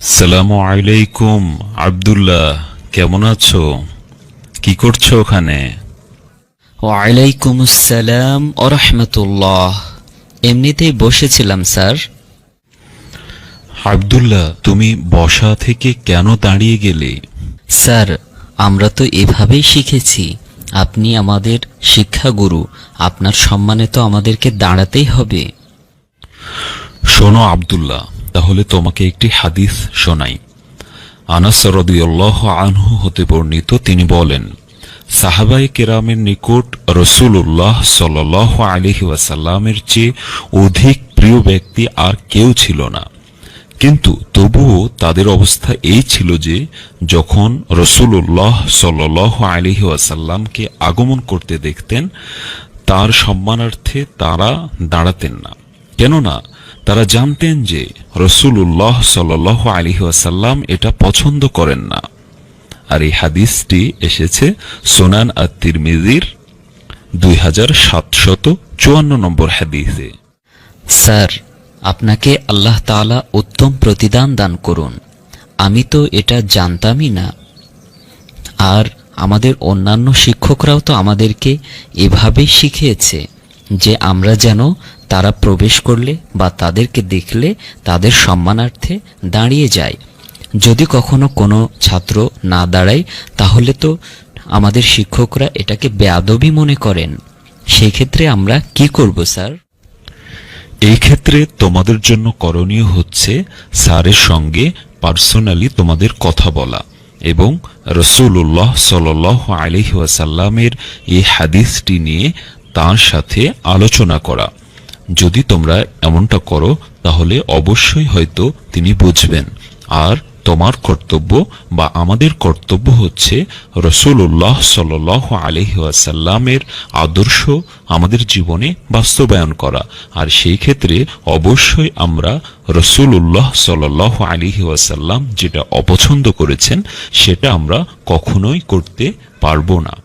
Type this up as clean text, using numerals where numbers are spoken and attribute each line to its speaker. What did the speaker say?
Speaker 1: সালামু আলাইকুম আব্দুল্লাহ, কেমন আছো? কি করছো ওখানে?
Speaker 2: ওয়ালাইকুম আসসালাম ও রহমতুল্লাহ। এমনিতেই বসেছিলাম স্যার।
Speaker 1: আব্দুল্লাহ, তুমি বসা থেকে কেন দাঁড়িয়ে গেলে?
Speaker 2: স্যার, আমরা তো এভাবেই শিখেছি। আপনি আমাদের শিক্ষাগুরু, আপনার সম্মানে তো আমাদেরকে দাঁড়াতেই হবে।
Speaker 1: শোনো আব্দুল্লাহ, তাহলে তোমাকে একটি হাদিস শোনাই। আনাস রাদিয়াল্লাহু আনহু হতে বর্ণিত, তিনি বলেন, সাহাবায়ে কেরামের নিকট রাসূলুল্লাহ সাল্লাল্লাহু আলাইহি ওয়াসাল্লামের চেয়ে অধিক প্রিয় ব্যক্তি আর কেউ ছিল না। কিন্তু তবুও তাদের অবস্থা এই ছিল যে যখন রাসূলুল্লাহ সাল্লাল্লাহু আলাইহি ওয়াসাল্লামকে আগমন করতে দেখতেন, তার সম্মানার্থে তারা দাঁড়াতেন না। কেননা তারা জানতেন যে রাসূলুল্লাহ সাল্লাল্লাহু আলাইহি ওয়াসাল্লাম এটা পছন্দ করেন না। আর এই হাদিসটি এসেছে সুনান আত-তিরমিজির 2754 নম্বর হাদিসে।
Speaker 2: স্যার, আপনাকে আল্লাহ তাআলা উত্তম প্রতিদান দান করুন। আমি তো এটা জানতামই না। আর আমাদের অন্যান্য শিক্ষকরাও তো আমাদেরকে এভাবেই শিখিয়েছে যে আমরা যেন তারা প্রবেশ করলে বা তাদেরকে দেখলে তাদের সম্মানার্থে দাঁড়িয়ে যায়। যদি কখনো কোনো ছাত্র না দাঁড়ায়, তাহলে তো আমাদের শিক্ষকরা এটাকে বেয়াদবি মনে করেন। সেই ক্ষেত্রে আমরা কি করব স্যার?
Speaker 1: এই ক্ষেত্রে তোমাদের জন্য করণীয় হচ্ছে স্যারের সঙ্গে পার্সোনালি তোমাদের কথা বলা এবং রাসূলুল্লাহ সাল্লাল্লাহু আলাইহি ওয়াসাল্লামের এই হাদিসটি নিয়ে তার সাথে আলোচনা করা। যদি তোমরা এমনটা করো তাহলে অবশ্যই হয়তো তিনি বুঝবেন। আর তোমার কর্তব্য বা আমাদের কর্তব্য হচ্ছে রাসূলুল্লাহ সাল্লাল্লাহু আলাইহি ওয়াসাল্লামের আদর্শ আমাদের জীবনে বাস্তবায়ন করা। আর সেই ক্ষেত্রে অবশ্যই আমরা রাসূলুল্লাহ সাল্লাল্লাহু আলাইহি ওয়াসাল্লাম যেটা অপছন্দ করেছেন সেটা আমরা কখনোই করতে পারবো না।